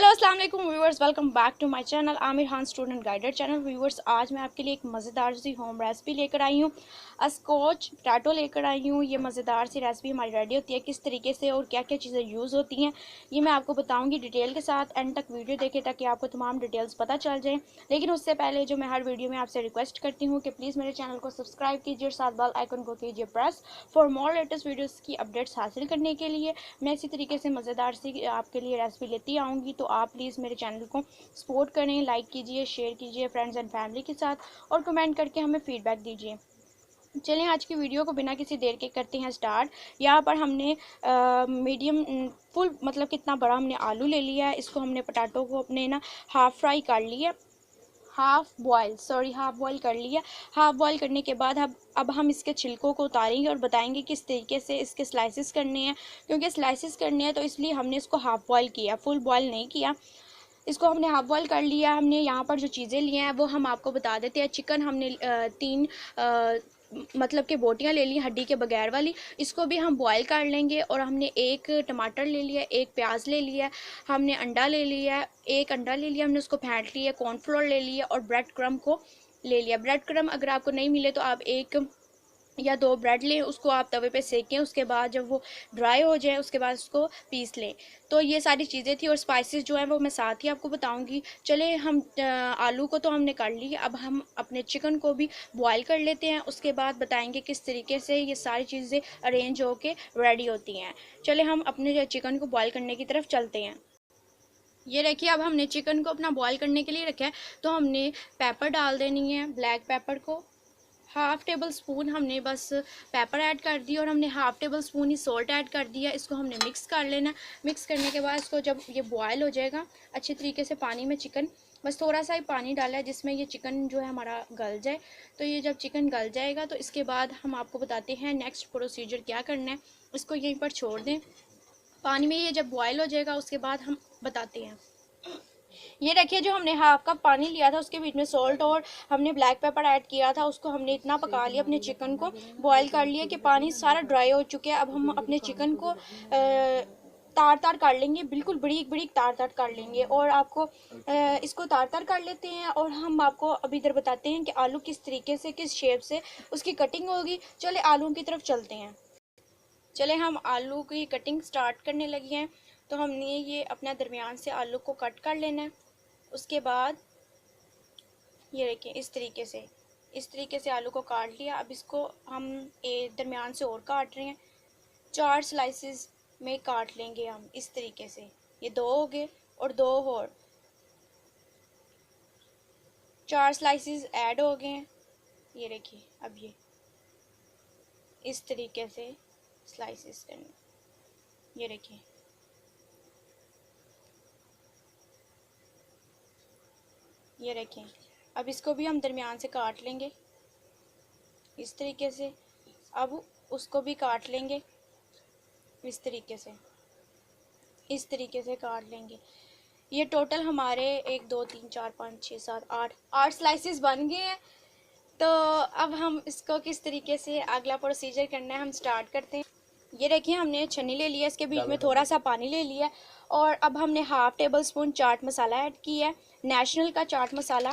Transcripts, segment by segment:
Hello अस्सलाम वालेकुम viewers, welcome back to my channel Aamir Khan student guided channel. Viewers, आज मैं आपके लिए एक मज़ेदार सी होम रेसिपी लेकर आई हूँ। स्कॉच पोटैटो लेकर आई हूँ। ये मज़ेदार सी रेसिपी हमारी रेडी होती है किस तरीके से और क्या क्या चीज़ें यूज़ होती हैं, ये मैं आपको बताऊँगी डिटेल के साथ। एंड तक वीडियो देखें ताकि आपको तमाम डिटेल्स पता चल जाएँ। लेकिन उससे पहले जो मैं हर वीडियो में आपसे रिक्वेस्ट करती हूँ कि प्लीज़ मेरे चैनल को सब्सक्राइब कीजिए और साथ बेल आइकन को कीजिए press for more latest videos की अपडेट्स हासिल करने के लिए। मैं इसी तरीके से मज़ेदार सी आपके लिए रेसिपी लेती आऊँगी, तो आप प्लीज़ मेरे चैनल को सपोर्ट करें, लाइक कीजिए, शेयर कीजिए फ्रेंड्स एंड फैमिली के साथ और कमेंट करके हमें फीडबैक दीजिए। चलें आज की वीडियो को बिना किसी देर के करते हैं स्टार्ट। यहाँ पर हमने मीडियम फुल मतलब कितना बड़ा हमने आलू ले लिया है। इसको हमने पोटैटो को अपने ना हाफ़ फ्राई कर लिया, हाफ़ बॉयल कर लिया। हाफ़ बॉयल करने के बाद अब हम इसके छिलकों को उतारेंगे और बताएंगे किस तरीके से इसके स्लाइसेस करने हैं। क्योंकि स्लाइसेस करने हैं तो इसलिए हमने इसको हाफ़ बॉयल किया, फुल बॉयल नहीं किया। इसको हमने हाफ़ बॉयल कर लिया। हमने यहाँ पर जो चीज़ें ली हैं वो हम आपको बता देते हैं। चिकन हमने 3 मतलब कि बोटियाँ ले ली हड्डी के बगैर वाली, इसको भी हम बॉयल कर लेंगे। और हमने एक टमाटर ले लिया, एक प्याज ले लिया, हमने अंडा ले लिया, एक अंडा ले लिया, हमने उसको फेंट लिया, कॉर्नफ्लोर ले लिया और ब्रेड क्रम्ब को ले लिया। ब्रेड क्रम्ब अगर आपको नहीं मिले तो आप 1 या 2 ब्रेड लें, उसको आप तवे पे सेकें। उसके बाद जब वो ड्राई हो जाए उसके बाद उसको पीस लें। तो ये सारी चीज़ें थी और स्पाइसेस जो हैं वो मैं साथ ही आपको बताऊंगी। चले हम आलू को तो हमने कर ली, अब हम अपने चिकन को भी बॉयल कर लेते हैं। उसके बाद बताएंगे किस तरीके से ये सारी चीज़ें अरेंज होके रेडी होती हैं। चले हम अपने चिकन को बॉयल करने की तरफ चलते हैं। ये देखिए, अब हमने चिकन को अपना बॉयल करने के लिए रखा है, तो हमने पेपर डाल देनी है। ब्लैक पेपर को हाफ़ टेबल स्पून हमने बस पेपर ऐड कर दिया और हमने हाफ़ टेबल स्पून ही सॉल्ट ऐड कर दिया। इसको हमने मिक्स कर लेना। मिक्स करने के बाद इसको जब ये बॉयल हो जाएगा अच्छे तरीके से पानी में, चिकन बस थोड़ा सा ही पानी डाला है जिसमें ये चिकन जो है हमारा गल जाए। तो ये जब चिकन गल जाएगा तो इसके बाद हम आपको बताते हैं नेक्स्ट प्रोसीजर क्या करना है। इसको यहीं पर छोड़ दें पानी में, ये जब बॉयल हो जाएगा उसके बाद हम बताते हैं। ये देखिए, जो हमने हाफ कप पानी लिया था उसके बीच में सॉल्ट और हमने ब्लैक पेपर ऐड किया था, उसको हमने इतना पका लिया, अपने चिकन को बॉयल कर लिया कि पानी सारा ड्राई हो चुके हैं। अब हम अपने चिकन को तार तार काट लेंगे, बिल्कुल बरीक बरीक तार तार काट लेंगे। और आपको इसको तार तार काट लेते हैं और हम आपको अब इधर बताते हैं कि आलू किस तरीके से, किस शेप से उसकी कटिंग होगी। चले आलू की तरफ चलते हैं। चले हम आलू की कटिंग स्टार्ट करने लगे हैं। तो हमने ये अपना दरमियान से आलू को कट कर लेना है। उसके बाद ये देखिए इस तरीके से आलू को काट लिया। अब इसको हम दरमियान से और काट रहे हैं, 4 स्लाइसेस में काट लेंगे हम इस तरीके से। ये 2 हो गए और 2 और 4 स्लाइसेस ऐड हो गए हैं। ये देखिए, अब ये इस तरीके से स्लाइसेस करने। ये देखिए, ये रखें। अब इसको भी हम दरमियान से काट लेंगे इस तरीके से। अब उसको भी काट लेंगे इस तरीके से काट लेंगे। ये टोटल हमारे 1 2 3 4 5 6 7 8 स्लाइसेस बन गए हैं। तो अब हम इसको किस तरीके से अगला प्रोसीजर करना है हम स्टार्ट करते हैं। ये देखिए, हमने छन्नी ले लिया, इसके बीच में थोड़ा सा पानी ले लिया और अब हमने half table spoon chaat masala add किया है। नेशनल का चाट मसाला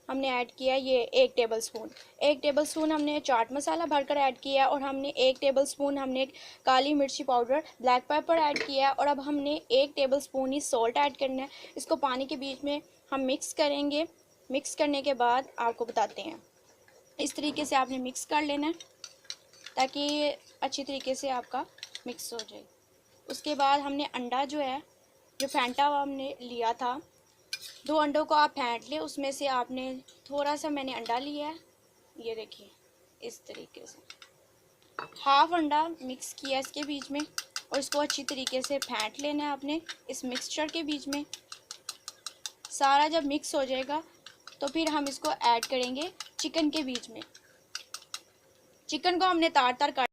हमने ऐड किया, ये 1 टेबल स्पून हमने चाट मसाला भरकर ऐड किया। और हमने 1 टेबल स्पून हमने काली मिर्ची पाउडर ब्लैक पेपर ऐड किया और अब हमने 1 टेबल स्पून ही सॉल्ट ऐड करना है। इसको पानी के बीच में हम मिक्स करेंगे। मिक्स करने के बाद आपको बताते हैं, इस तरीके से आपने मिक्स कर लेना है ताकि अच्छी तरीके से आपका मिक्स हो जाए। उसके बाद हमने अंडा जो है, जो फेंटा हुआ हमने लिया था, 2 अंडों को आप फेंट लें। उसमें से आपने थोड़ा सा, मैंने अंडा लिया है, ये देखिए इस तरीके से हाफ अंडा मिक्स किया इसके बीच में और इसको अच्छी तरीके से फेंट लेना है आपने इस मिक्सचर के बीच में। सारा जब मिक्स हो जाएगा तो फिर हम इसको ऐड करेंगे चिकन के बीच में। चिकन को हमने तार तार काट,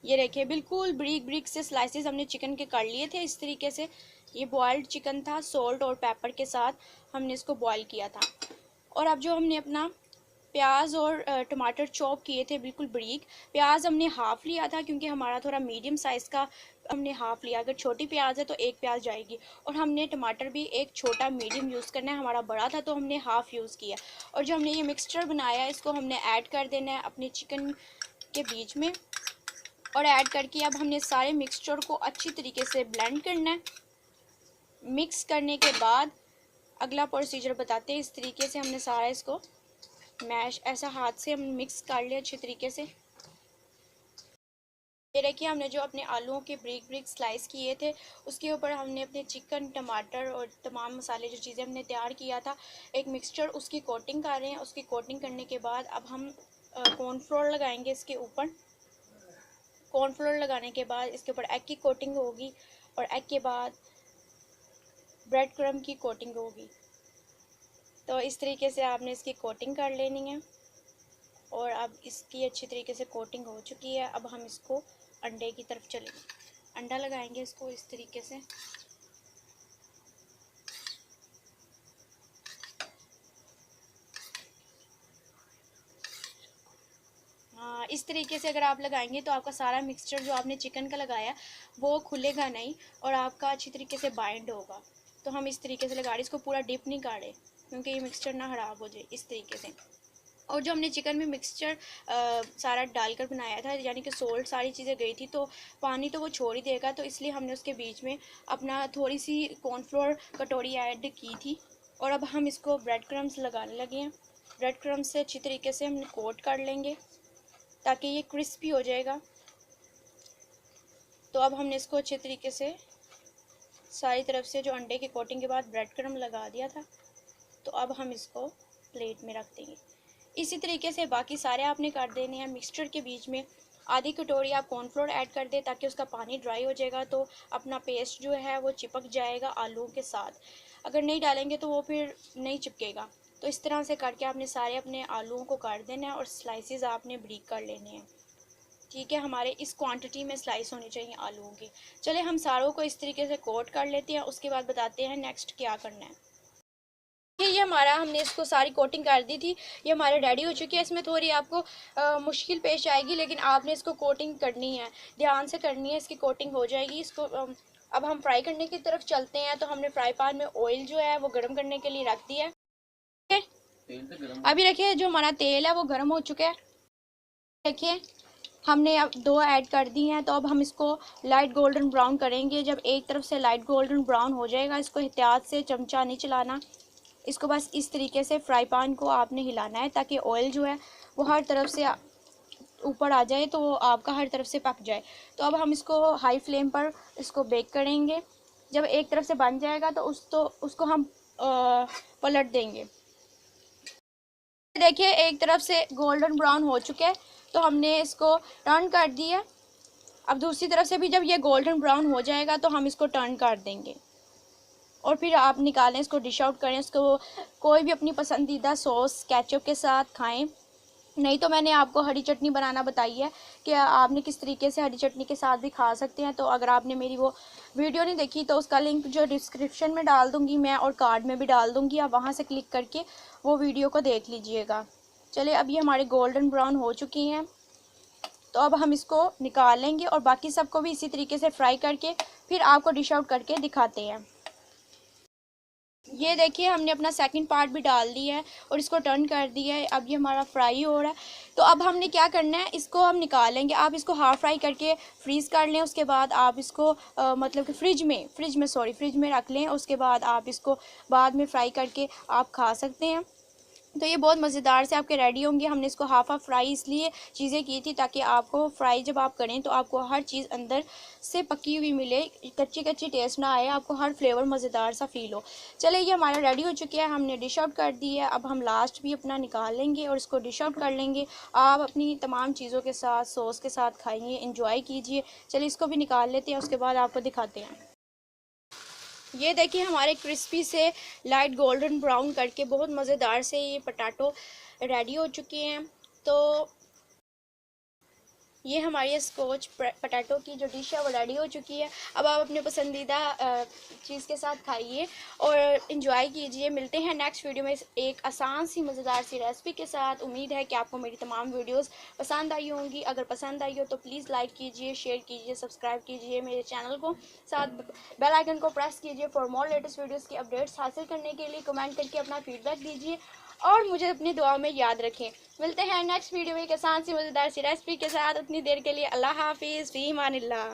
ये देखिए बिल्कुल ब्रीक ब्रीक से स्लाइसेस हमने चिकन के कर लिए थे इस तरीके से। ये बॉइल्ड चिकन था, सॉल्ट और पेपर के साथ हमने इसको बॉईल किया था। और अब जो हमने अपना प्याज और टमाटर चॉप किए थे बिल्कुल ब्रीक, प्याज हमने हाफ़ लिया था क्योंकि हमारा थोड़ा मीडियम साइज़ का हमने हाफ़ लिया, अगर छोटी प्याज है तो एक प्याज जाएगी। और हमने टमाटर भी एक छोटा मीडियम यूज़ करना है, हमारा बड़ा था तो हमने हाफ़ यूज़ किया। और जो हमने ये मिक्सचर बनाया है इसको हमने ऐड कर देना है अपने चिकन के बीच में, और ऐड करके अब हमने सारे मिक्सचर को अच्छी तरीके से ब्लेंड करना है। मिक्स करने के बाद अगला प्रोसीजर बताते हैं। इस तरीके से हमने सारा इसको मैश ऐसा हाथ से हम मिक्स कर लिया अच्छी तरीके से। ये देखिए हमने जो अपने आलूओं के ब्रिक ब्रिक स्लाइस किए थे उसके ऊपर हमने अपने चिकन, टमाटर और तमाम मसाले जो चीज़ें हमने तैयार किया था एक मिक्सचर, उसकी कोटिंग कर रहे हैं। उसकी कोटिंग करने के बाद अब हम कॉर्नफ्लोर लगाएंगे इसके ऊपर। कॉर्नफ्लोर लगाने के बाद इसके ऊपर एग की कोटिंग होगी, और एग के बाद ब्रेड क्रम्ब की कोटिंग होगी। तो इस तरीके से आपने इसकी कोटिंग कर लेनी है। और अब इसकी अच्छी तरीके से कोटिंग हो चुकी है। अब हम इसको अंडे की तरफ चलेंगे, अंडा लगाएंगे इसको इस तरीके से। इस तरीके से अगर आप लगाएंगे तो आपका सारा मिक्सचर जो आपने चिकन का लगाया वो खुलेगा नहीं और आपका अच्छी तरीके से बाइंड होगा। तो हम इस तरीके से लगा रहे, इसको पूरा डिप नहीं काटें क्योंकि ये मिक्सचर ना ख़राब हो जाए, इस तरीके से। और जो हमने चिकन में मिक्सचर सारा डालकर बनाया था, यानी कि सोल्ट सारी चीज़ें गई थी, तो पानी तो वो छोड़ ही देगा, तो इसलिए हमने उसके बीच में अपना थोड़ी सी कॉर्नफ्लोर कटोरी ऐड की थी। और अब हम इसको ब्रेड क्रम्स लगाने लगे हैं। ब्रेड क्रम्स से अच्छी तरीके से हम कोट कर लेंगे ताकि ये क्रिस्पी हो जाएगा। तो अब हमने इसको अच्छे तरीके से सारी तरफ से जो अंडे की कोटिंग के बाद ब्रेड क्रम्ब लगा दिया था, तो अब हम इसको प्लेट में रख देंगे। इसी तरीके से बाकी सारे आपने कर देने हैं। मिक्सचर के बीच में आधी कटोरी आप कॉर्नफ्लोर ऐड कर दें ताकि उसका पानी ड्राई हो जाएगा, तो अपना पेस्ट जो है वो चिपक जाएगा आलूओं के साथ। अगर नहीं डालेंगे तो वो फिर नहीं चिपकेगा। तो इस तरह से करके आपने सारे अपने आलूओं को काट देना है और स्लाइसेस आपने ब्रीक कर लेने हैं। ठीक है, हमारे इस क्वांटिटी में स्लाइस होनी चाहिए आलूओं की। चले हम सारों को इस तरीके से कोट कर लेते हैं, उसके बाद बताते हैं नेक्स्ट क्या करना है। ये हमारा हमने इसको सारी कोटिंग कर दी थी, ये हमारे रेडी हो चुकी है। इसमें थोड़ी आपको मुश्किल पेश आएगी, लेकिन आपने इसको कोटिंग करनी है, ध्यान से करनी है, इसकी कोटिंग हो जाएगी। इसको अब हम फ्राई करने की तरफ चलते हैं। तो हमने फ्राई पैन में ऑयल जो है वो गर्म करने के लिए रख दिया है। अभी देखिए जो हमारा तेल है वो गर्म हो चुका है। देखिए हमने अब 2 ऐड कर दी हैं। तो अब हम इसको लाइट गोल्डन ब्राउन करेंगे। जब एक तरफ से लाइट गोल्डन ब्राउन हो जाएगा, इसको एहतियात से, चमचा नहीं चलाना, इसको बस इस तरीके से फ्राई पैन को आपने हिलाना है ताकि ऑयल जो है वो हर तरफ से ऊपर आ जाए, तो आपका हर तरफ से पक जाए। तो अब हम इसको हाई फ्लेम पर इसको बेक करेंगे। जब एक तरफ से बन जाएगा तो उसको हम पलट देंगे। देखिए एक तरफ से गोल्डन ब्राउन हो चुके हैं तो हमने इसको टर्न कर दिया। अब दूसरी तरफ से भी जब ये गोल्डन ब्राउन हो जाएगा तो हम इसको टर्न कर देंगे और फिर आप निकालें, इसको डिश आउट करें। इसको कोई भी अपनी पसंदीदा सॉस केचप के साथ खाएं। नहीं तो मैंने आपको हरी चटनी बनाना बताई है कि आपने किस तरीके से हरी चटनी के साथ भी खा सकते हैं। तो अगर आपने मेरी वो वीडियो नहीं देखी तो उसका लिंक जो डिस्क्रिप्शन में डाल दूँगी मैं और कार्ड में भी डाल दूँगी, आप वहाँ से क्लिक करके वो वीडियो को देख लीजिएगा। चलिए अब ये हमारे गोल्डन ब्राउन हो चुकी हैं, तो अब हम इसको निकाल लेंगे और बाकी सबको भी इसी तरीके से फ्राई करके फिर आपको डिश आउट करके दिखाते हैं। ये देखिए हमने अपना सेकंड पार्ट भी डाल दिया है और इसको टर्न कर दिया है। अब ये हमारा फ्राई हो रहा है। तो अब हमने क्या करना है, इसको हम निकालेंगे। आप इसको हाफ़ फ्राई करके फ्रीज़ कर लें, उसके बाद आप इसको मतलब कि फ्रिज में रख लें। उसके बाद आप इसको बाद में फ्राई करके आप खा सकते हैं। तो ये बहुत मज़ेदार से आपके रेडी होंगे। हमने इसको हाफ़ फ्राई इसलिए चीज़ें की थी ताकि आपको फ्राई जब आप करें तो आपको हर चीज़ अंदर से पकी हुई मिले, कच्ची कच्ची टेस्ट ना आए, आपको हर फ्लेवर मज़ेदार सा फील हो। चले ये हमारा रेडी हो चुकी है, हमने डिश आउट कर दी है। अब हम लास्ट भी अपना निकाल लेंगे और इसको डिश आउट कर लेंगे। आप अपनी तमाम चीज़ों के साथ, सॉस के साथ खाइए, इंजॉय कीजिए। चलिए इसको भी निकाल लेते हैं, उसके बाद आपको दिखाते हैं। ये देखिए हमारे क्रिस्पी से लाइट गोल्डन ब्राउन करके बहुत मज़ेदार से ये पोटैटो रेडी हो चुके हैं। तो ये हमारी स्कॉच पटैटो की जो डिश है वो रेडी हो चुकी है। अब आप अपने पसंदीदा चीज़ के साथ खाइए और इन्जॉय कीजिए। मिलते हैं नेक्स्ट वीडियो में एक आसान सी मज़ेदार सी रेसिपी के साथ। उम्मीद है कि आपको मेरी तमाम वीडियोस पसंद आई होंगी। अगर पसंद आई हो तो प्लीज़ लाइक कीजिए, शेयर कीजिए, सब्सक्राइब कीजिए मेरे चैनल को, साथ बेल आइकन को प्रेस कीजिए फॉर मोर लेटेस्ट वीडियोज़ की अपडेट्स हासिल करने के लिए। कमेंट करके अपना फीडबैक दीजिए और मुझे अपनी दुआ में याद रखें। मिलते हैं नेक्स्ट वीडियो में एक आसान सी मज़ेदार सी रेसिपी के साथ। उतनी देर के लिए अल्लाह हाफिज़, फ़ी अमानिल्लाह।